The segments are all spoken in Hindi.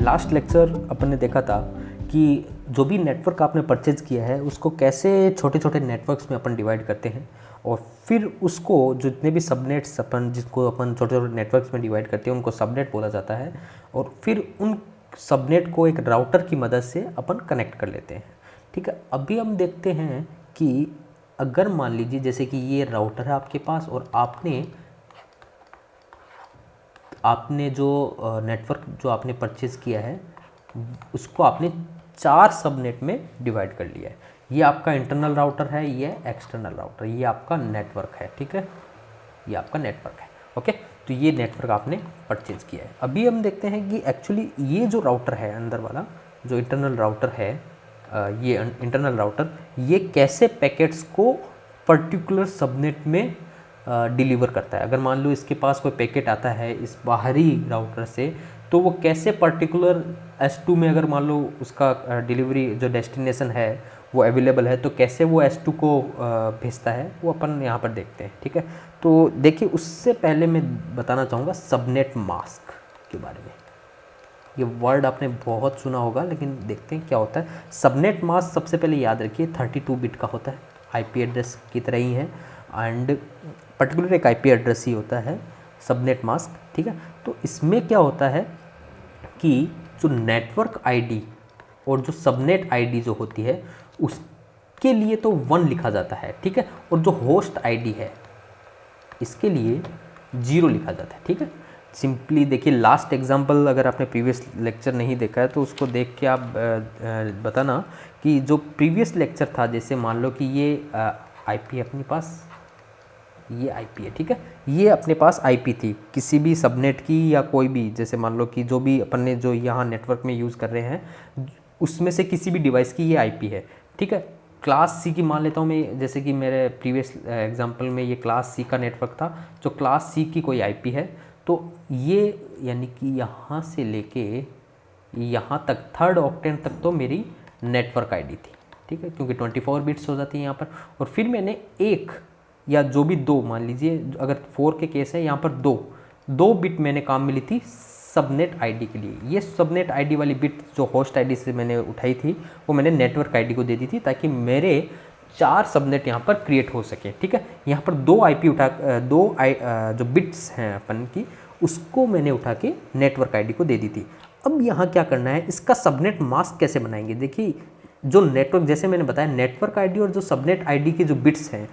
लास्ट लेक्चर अपन ने देखा था कि जो भी नेटवर्क आपने परचेज किया है उसको कैसे छोटे छोटे नेटवर्क्स में अपन डिवाइड करते हैं और फिर उसको जितने भी सबनेट्स अपन जिसको अपन छोटे छोटे नेटवर्क्स में डिवाइड करते हैं उनको सबनेट बोला जाता है और फिर उन सबनेट को एक राउटर की मदद से अपन कनेक्ट कर लेते हैं। ठीक है, अभी हम देखते हैं कि अगर मान लीजिए जैसे कि ये राउटर है आपके पास और आपने जो नेटवर्क जो आपने परचेज़ किया है उसको आपने 4 सबनेट में डिवाइड कर लिया है। ये आपका इंटरनल राउटर है, ये एक्सटर्नल राउटर, ये आपका नेटवर्क है। ठीक है, ये आपका नेटवर्क है। ओके, तो ये नेटवर्क आपने परचेज़ किया है। अभी हम देखते हैं कि एक्चुअली ये जो राउटर है अंदर वाला जो इंटरनल राउटर है, ये इंटरनल राउटर ये कैसे पैकेट्स को पर्टिकुलर सबनेट में डिलीवर करता है। अगर मान लो इसके पास कोई पैकेट आता है इस बाहरी राउटर से, तो वो कैसे पर्टिकुलर S2 में अगर मान लो उसका डिलीवरी जो डेस्टिनेशन है वो अवेलेबल है तो कैसे वो S2 को भेजता है वो अपन यहाँ पर देखते हैं। ठीक है, तो देखिए उससे पहले मैं बताना चाहूँगा सबनेट मास्क के बारे में। ये वर्ड आपने बहुत सुना होगा लेकिन देखते हैं क्या होता है। सबनेट मास्क सबसे पहले याद रखिए 32 बिट का होता है, IP एड्रेस की तरह ही है एंड पर्टिकुलर एक IP एड्रेस ही होता है सबनेट मास्क। ठीक है, तो इसमें क्या होता है कि जो नेटवर्क आईडी और जो सबनेट आईडी जो होती है उसके लिए तो 1 लिखा जाता है। ठीक है, और जो होस्ट आईडी है इसके लिए 0 लिखा जाता है। ठीक है, सिंपली देखिए लास्ट एग्जांपल अगर आपने प्रीवियस लेक्चर नहीं देखा है तो उसको देख के आप बताना कि जो प्रीवियस लेक्चर था, जैसे मान लो कि ये IP अपने पास, ये IP है। ठीक है, ये अपने पास IP थी किसी भी सबनेट की या कोई भी, जैसे मान लो कि जो भी अपन ने जो यहाँ नेटवर्क में यूज़ कर रहे हैं उसमें से किसी भी डिवाइस की ये IP है। ठीक है, क्लास C की मान लेता हूँ मैं, जैसे कि मेरे प्रीवियस एग्जांपल में ये क्लास C का नेटवर्क था, जो क्लास C की कोई IP है, तो ये यानी कि यहाँ से लेके यहाँ तक 3rd ऑक्टेन तक तो मेरी नेटवर्क आईडी थी। ठीक है, क्योंकि 24 बिट्स हो जाती है यहाँ पर, और फिर मैंने एक या जो भी 2 मान लीजिए, अगर 4 के केस है यहाँ पर 2 बिट मैंने काम मिली थी सबनेट आईडी के लिए। ये सबनेट आईडी वाली बिट जो होस्ट आईडी से मैंने उठाई थी वो मैंने नेटवर्क आईडी को दे दी थी ताकि मेरे 4 सबनेट यहाँ पर क्रिएट हो सके। ठीक है, यहाँ पर 2 IP जो बिट्स हैं अपन की उसको मैंने उठा के नेटवर्क आईडी को दे दी थी। अब यहाँ क्या करना है, इसका सबनेट मास्क कैसे बनाएंगे। देखिए जो नेटवर्क, जैसे मैंने बताया नेटवर्क आईडी और जो सबनेट आईडी की जो बिट्स हैं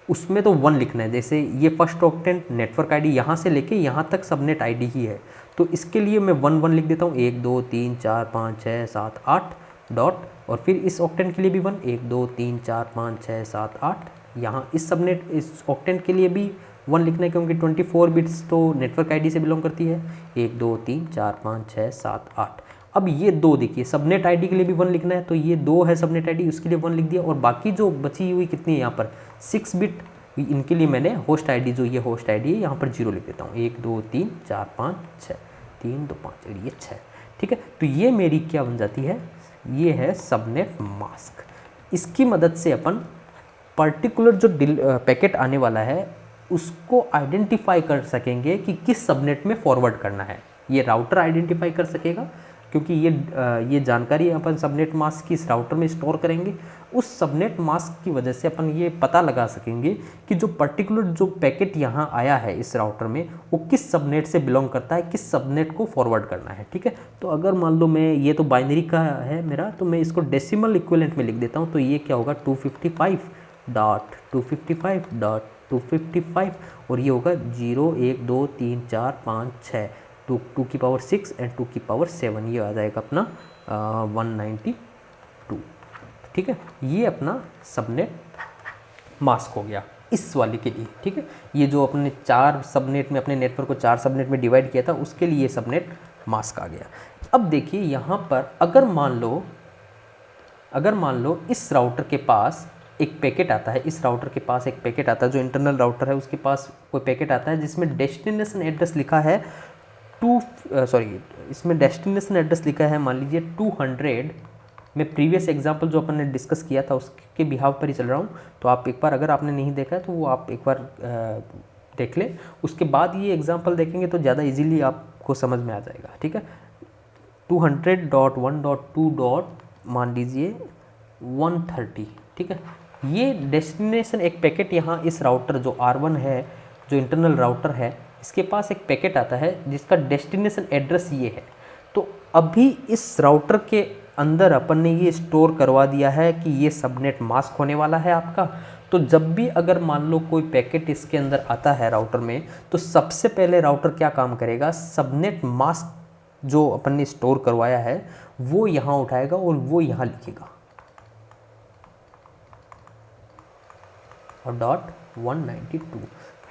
उसमें तो 1 लिखना है। जैसे ये फर्स्ट ऑक्टेन नेटवर्क आईडी यहाँ से लेके यहाँ तक सबनेट आईडी ही है, तो इसके लिए मैं 1 लिख देता हूँ, 1 2 3 4 5 6 7 8 डॉट, और फिर इस ऑक्टेन के लिए भी 1 1 2 3 4 5 6 7 8, यहाँ इस सबनेट इस ऑक्टेन के लिए भी 1 लिखना है क्योंकि 24 बिट्स तो नेटवर्क आईडी से बिलोंग करती है। 1 2 3 4 5 6 7 8। अब ये 2 देखिए सबनेट आईडी के लिए भी 1 लिखना है, तो ये 2 है सबनेट आईडी, उसके लिए 1 लिख दिया, और बाकी जो बची हुई कितनी है यहाँ पर 6 बिट, इनके लिए मैंने होस्ट आईडी जो ये होस्ट आईडी है यहाँ पर 0 लिख देता हूँ। 1 2 3 4 5 6 3 2 5 ये 6। ठीक है, तो ये मेरी क्या बन जाती है, ये है सबनेट मास्क। इसकी मदद से अपन पर्टिकुलर जो पैकेट आने वाला है उसको आइडेंटिफाई कर सकेंगे कि किस सबनेट में फॉरवर्ड करना है। ये राउटर आइडेंटिफाई कर सकेगा क्योंकि ये जानकारी अपन सबनेट मास्क की इस राउटर में स्टोर करेंगे। उस सबनेट मास्क की वजह से अपन ये पता लगा सकेंगे कि जो पर्टिकुलर जो पैकेट यहाँ आया है इस राउटर में वो किस सबनेट से बिलोंग करता है, किस सबनेट को फॉरवर्ड करना है। ठीक है, तो अगर मान लो मैं ये तो बाइनरी का है मेरा, तो मैं इसको डेसिमल इक्विवेलेंट में लिख देता हूँ, तो ये क्या होगा 255.255.255 और ये होगा 0 1 2 3 4 5 6 2 की पावर 6 एंड 2 की पावर 7, ये आ जाएगा अपना 192। ठीक है, ये अपना सबनेट मास्क हो गया इस वाले के लिए। ठीक है, ये जो अपने 4 सबनेट में अपने नेटवर्क को 4 सबनेट में डिवाइड किया था उसके लिए सबनेट मास्क आ गया। अब देखिए यहाँ पर अगर मान लो इस राउटर के पास एक पैकेट आता है, इस राउटर के पास एक पैकेट आता है, जो इंटरनल राउटर है उसके पास कोई पैकेट आता है जिसमें डेस्टिनेशन एड्रेस लिखा है इसमें डेस्टिनेशन एड्रेस लिखा है मान लीजिए 200। मैं प्रीवियस एग्जांपल जो अपन ने डिस्कस किया था उसके बिहाव पर ही चल रहा हूँ, तो आप एक बार अगर आपने नहीं देखा है तो वो आप एक बार देख लें, उसके बाद ये एग्जांपल देखेंगे तो ज़्यादा इजीली आपको समझ में आ जाएगा। ठीक है, 200.1.2. मान लीजिए 130, ठीक है। ये डेस्टिनेशन एक पैकेट यहाँ इस राउटर जो R1 है, जो इंटरनल राउटर है, इसके पास एक पैकेट आता है जिसका डेस्टिनेशन एड्रेस ये है। तो अभी इस राउटर के अंदर अपन ने ये स्टोर करवा दिया है कि ये सबनेट मास्क होने वाला है आपका। तो जब भी अगर मान लो कोई पैकेट इसके अंदर आता है राउटर में, तो सबसे पहले राउटर क्या काम करेगा, सबनेट मास्क जो अपन ने स्टोर करवाया है वो यहाँ उठाएगा और वो यहाँ लिखेगा और .192,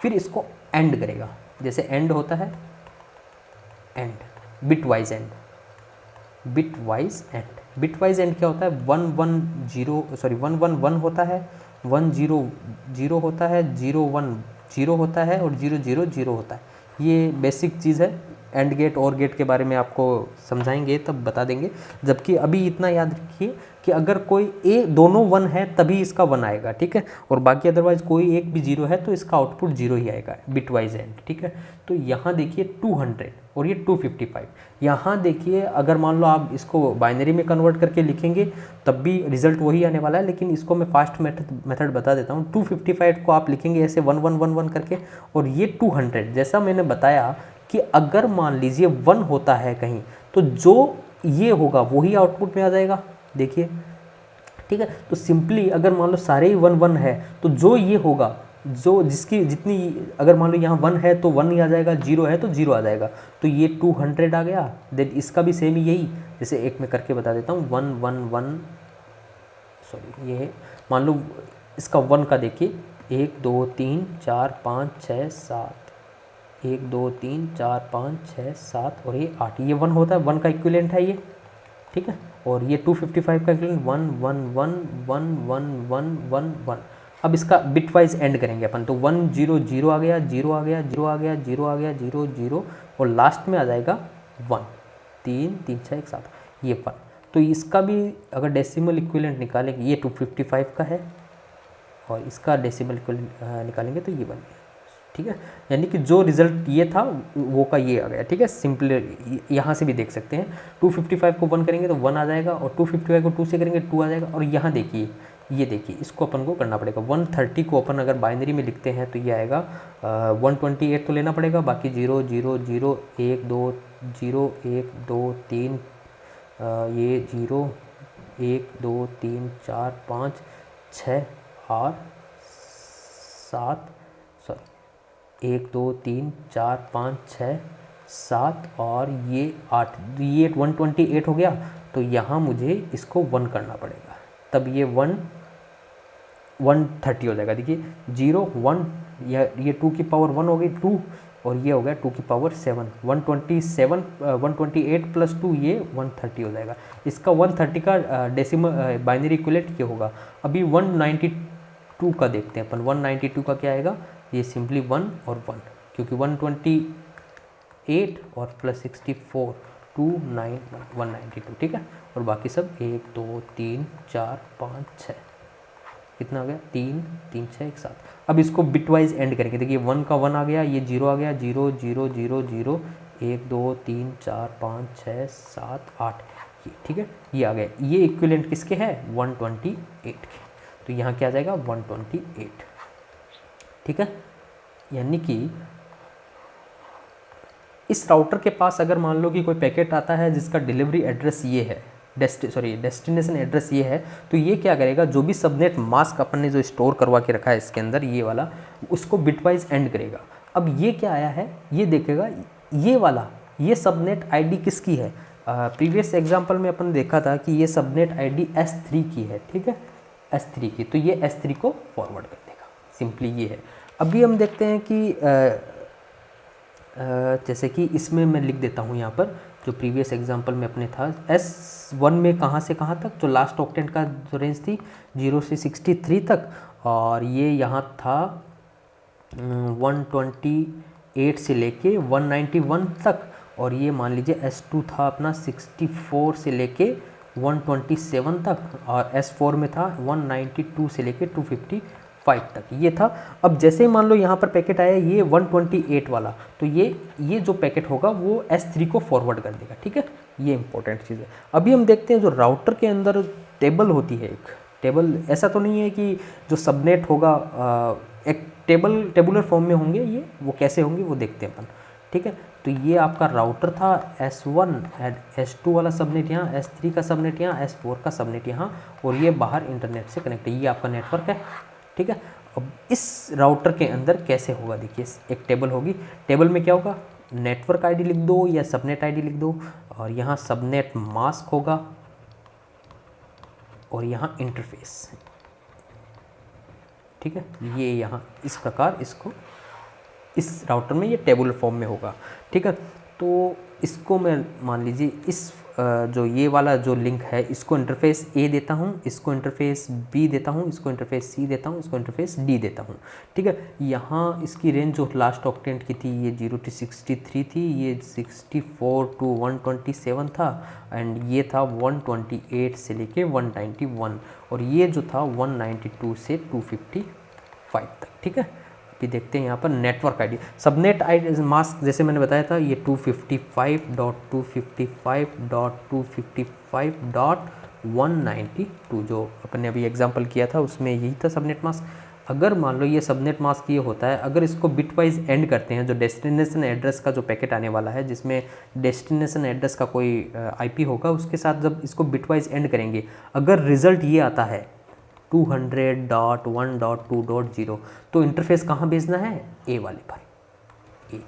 फिर इसको एंड करेगा। जैसे एंड होता है, and bitwise and, bitwise and, bitwise and क्या होता है, 111 होता है, 100 होता है, 01 होता है और 000 होता है। ये बेसिक चीज़ है। एंड गेट और गेट के बारे में आपको समझाएंगे तब बता देंगे। जबकि अभी इतना याद रखिए कि अगर कोई दोनों 1 है तभी इसका 1 आएगा, ठीक है, और बाकी अदरवाइज कोई एक भी 0 है तो इसका आउटपुट 0 ही आएगा, बिटवाइज एंड, ठीक है। तो यहाँ देखिए 200 और ये 255। यहाँ देखिए अगर मान लो आप इसको बाइनरी में कन्वर्ट करके लिखेंगे तब भी रिजल्ट वही आने वाला है, लेकिन इसको मैं फास्ट मेथड बता देता हूँ। 255 को आप लिखेंगे ऐसे 1111 करके, और ये 200 जैसा मैंने बताया कि अगर मान लीजिए 1 होता है कहीं तो जो ये होगा वही आउटपुट में आ जाएगा, देखिए, ठीक है। तो सिंपली अगर मान लो सारे ही 1 है तो जो ये होगा, जो जिसकी जितनी, अगर मान लो यहाँ 1 है तो 1 ही आ जाएगा, 0 है तो 0 आ जाएगा। तो ये 200 आ गया। देन इसका भी सेम ही यही, जैसे एक में करके बता देता हूँ, 111, सॉरी ये मान लो इसका 1 का देखिए 1 2 3 4 5 6 7, 1 2 3 4 5 6 7 और ये 8, ये 1 होता है, 1 का इक्विवेलेंट है ये, ठीक है। और ये 255 का इक्विवेलेंट 1 1 1 1 1 1 1 1। अब इसका बिटवाइज एंड करेंगे अपन, तो 1 0 0 आ गया, 0 आ गया, 0 आ गया, 0 आ गया, 0 0 और लास्ट में आ जाएगा 1, 3 3 6 1 7, ये 1। तो इसका भी अगर डेसिमल इक्विवेलेंट निकालेंगे, ये 255 का है और इसका डेसिमल इक्विवेलेंट निकालेंगे तो ये 1, ठीक है। यानी कि जो रिजल्ट ये था वो का ये आ गया, ठीक है। सिंपल यहाँ से भी देख सकते हैं, 255 को 1 करेंगे तो 1 आ जाएगा और 255 को 2 से करेंगे 2 आ जाएगा। और यहाँ देखिए, ये देखिए, इसको अपन को करना पड़ेगा। 130 को अपन अगर बाइनरी में लिखते हैं तो ये आएगा 128 तो लेना पड़ेगा, बाकी 0 0 0 1 2 0 1 2 3 ये 0 1 2 3 4 5 6 और 7, सॉरी 1 2 3 4 5 6 7 और ये 8, ये 128 हो गया। तो यहाँ मुझे इसको 1 करना पड़ेगा, तब ये 130 हो जाएगा। देखिए 0 1, ये 2 की पावर 1 हो गई 2, और ये हो गया 2 की पावर 7, 128 प्लस 2 ये 130 हो जाएगा। इसका 130 का डेसिमल बाइनरी इक्विवेलेंट ये होगा। अभी 192 का देखते हैं अपन, 192 का क्या आएगा, ये सिंपली 1 और 1, क्योंकि 128 और प्लस 64 192, ठीक है। और बाकी सब 1 2 3 4 5 6, कितना आ गया 3 3 6 1 7। अब इसको बिटवाइज एंड करेंगे। देखिए 1 का 1 आ गया, ये 0 आ गया, 0 0 0 0 1 2 3 4 5 6 7 8, ये ठीक है, ये आ गया। ये इक्विवेलेंट किसके है, 128 के। तो यहाँ क्या आ जाएगा 128, ठीक है। यानी कि इस राउटर के पास अगर मान लो कि कोई पैकेट आता है जिसका डिलीवरी एड्रेस ये है, डेस्टिनेशन एड्रेस ये है, तो ये क्या करेगा, जो भी सबनेट मास्क अपन ने जो स्टोर करवा के रखा है इसके अंदर, ये वाला, उसको बिटवाइज एंड करेगा। अब ये क्या आया है, ये देखेगा ये वाला, ये सबनेट आईडी किसकी है। प्रीवियस एग्जांपल में अपन देखा था कि ये सबनेट आईडी S3 की है, ठीक है, S3 की। तो ये S3 को फॉरवर्ड कर देगा, सिंपली ये है। अभी हम देखते हैं कि जैसे कि इसमें मैं लिख देता हूँ यहाँ पर, जो प्रीवियस एग्जांपल में अपने था, S1 में कहाँ से कहाँ तक, जो लास्ट ऑक्टेंट का जो रेंज थी 0 से 63 तक, और ये यहाँ था 128 से लेके 191 तक, और ये मान लीजिए S2 था अपना 64 से लेके 127 तक, और S4 में था 192 से लेके 255 5 तक ये था। अब जैसे ही मान लो यहाँ पर पैकेट आया ये 128 वाला, तो ये जो पैकेट होगा वो S3 को फॉरवर्ड कर देगा, ठीक है। ये इंपॉर्टेंट चीज़ है। अभी हम देखते हैं जो राउटर के अंदर टेबल होती है, एक टेबल, ऐसा तो नहीं है कि जो सबनेट होगा एक टेबुलर फॉर्म में होंगे ये, वो कैसे होंगे वो देखते हैं अपन, ठीक है। तो ये आपका राउटर था S1 S2 वाला सबनेट यहाँ, S3 का सबनेट यहाँ, S4 का सबनेट यहाँ, और ये बाहर इंटरनेट से कनेक्ट है, ये आपका नेटवर्क है, ठीक है। अब इस राउटर के अंदर कैसे होगा, देखिए एक टेबल होगी, टेबल में क्या होगा, नेटवर्क आईडी लिख दो या सबनेट आईडी लिख दो, और यहाँ सबनेट मास्क होगा और यहाँ इंटरफेस, ठीक है। ये यहाँ इस प्रकार इसको इस राउटर में ये टेबल फॉर्म में होगा, ठीक है। तो इसको मैं मान लीजिए इस जो ये वाला जो लिंक है इसको इंटरफेस A देता हूँ, इसको इंटरफेस B देता हूँ, इसको इंटरफेस C देता हूँ, इसको इंटरफेस D देता हूँ, ठीक है। यहाँ इसकी रेंज जो लास्ट ऑक्टेंट की थी ये 0 to 63 थी, ये 64 to 127 था, एंड ये था 128 से लेके 191, और ये जो था 192 से 255 तक, ठीक है। अभी देखते हैं यहाँ पर network ID, subnet ID mask जैसे मैंने बताया था ये 255.255.255.192 जो अपने अभी एग्जांपल किया था उसमें यही था सबनेट मास्क। अगर मान लो ये सबनेट मास्क ये होता है, अगर इसको बिटवाइज एंड करते हैं, जो डेस्टिनेशन एड्रेस का जो पैकेट आने वाला है जिसमें डेस्टिनेशन एड्रेस का कोई आईपी होगा, उसके साथ जब इसको बिटवाइज एंड करेंगे, अगर रिजल्ट ये आता है 200.1.2.0 तो इंटरफेस कहाँ भेजना है, ए वाले पर, ए।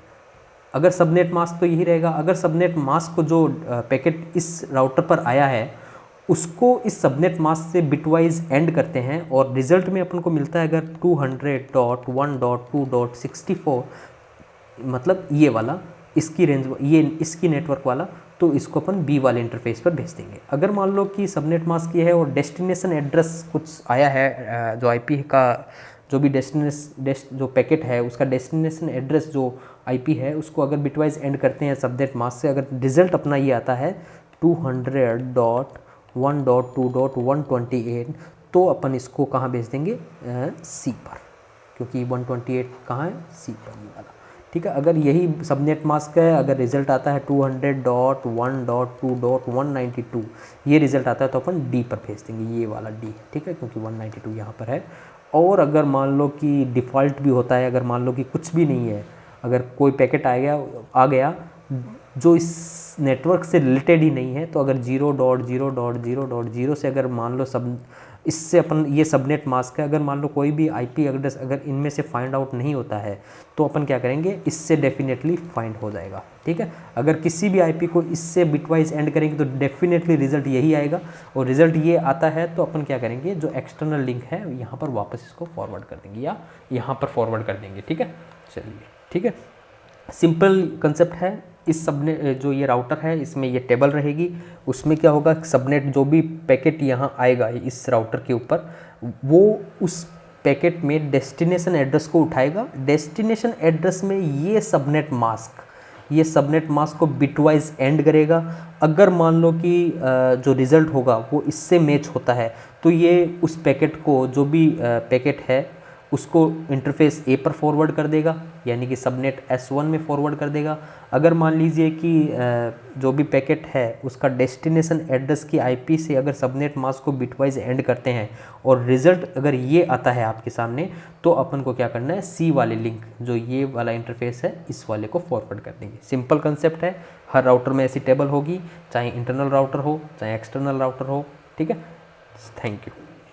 अगर सबनेट मास्क तो यही रहेगा, अगर सबनेट मास्क को जो पैकेट इस राउटर पर आया है उसको इस सबनेट मास्क से बिटवाइज एंड करते हैं और रिजल्ट में अपन को मिलता है अगर 200.1.2.64 मतलब ये वाला, इसकी रेंज, ये इसकी नेटवर्क वाला, तो इसको अपन बी वाले इंटरफेस पर भेज देंगे। अगर मान लो कि सबनेट मास्क ये है और डेस्टिनेशन एड्रेस कुछ आया है, जो आईपी का जो भी जो पैकेट है उसका डेस्टिनेशन एड्रेस जो आईपी है उसको अगर बिटवाइज एंड करते हैं सबनेट मास्क से, अगर रिजल्ट अपना ये आता है 200.1.2.128 तो अपन इसको कहाँ भेज देंगे, सी पर, क्योंकि 128 कहाँ है, सी पर ये वाला, ठीक है। अगर यही सबनेट मास्क है, अगर रिजल्ट आता है 200.1.2.192 ये रिजल्ट आता है तो अपन डी पर भेज देंगे, ये वाला डी, ठीक है, क्योंकि 192 यहाँ पर है। और अगर मान लो कि डिफ़ॉल्ट भी होता है, अगर मान लो कि कुछ भी नहीं है, अगर कोई पैकेट आ गया जो इस नेटवर्क से रिलेटेड ही नहीं है, तो अगर 0.0.0.0 से अगर मान लो सब इससे अपन ये सबनेट मास्क है, अगर मान लो कोई भी आईपी एड्रेस अगर इनमें से फाइंड आउट नहीं होता है तो अपन क्या करेंगे, इससे डेफिनेटली फाइंड हो जाएगा, ठीक है। अगर किसी भी आईपी को इससे बिटवाइज एंड करेंगे तो डेफिनेटली रिजल्ट यही आएगा, और रिजल्ट ये आता है तो अपन क्या करेंगे, जो एक्सटर्नल लिंक है यहाँ पर वापस इसको फॉरवर्ड कर देंगे या यहाँ पर फॉरवर्ड कर देंगे, ठीक है। चलिए, ठीक है, सिंपल कंसेप्ट है। इस सबनेट जो ये राउटर है इसमें ये टेबल रहेगी, उसमें क्या होगा, सबनेट जो भी पैकेट यहाँ आएगा इस राउटर के ऊपर वो उस पैकेट में डेस्टिनेशन एड्रेस को उठाएगा, डेस्टिनेशन एड्रेस में ये सबनेट मास्क को बिटवाइज एंड करेगा। अगर मान लो कि जो रिज़ल्ट होगा वो इससे मैच होता है तो ये उस पैकेट को, जो भी पैकेट है उसको इंटरफेस ए पर फॉरवर्ड कर देगा, यानी कि सबनेट S1 में फॉरवर्ड कर देगा। अगर मान लीजिए कि जो भी पैकेट है उसका डेस्टिनेशन एड्रेस की आईपी से अगर सबनेट मास्क को बिटवाइज एंड करते हैं और रिज़ल्ट अगर ये आता है आपके सामने, तो अपन को क्या करना है, सी वाले लिंक जो ये वाला इंटरफेस है इस वाले को फॉरवर्ड कर देंगे। सिंपल कंसेप्ट है, हर राउटर में ऐसी टेबल होगी, चाहे इंटरनल राउटर हो चाहे एक्सटर्नल राउटर हो, ठीक है। Thank you.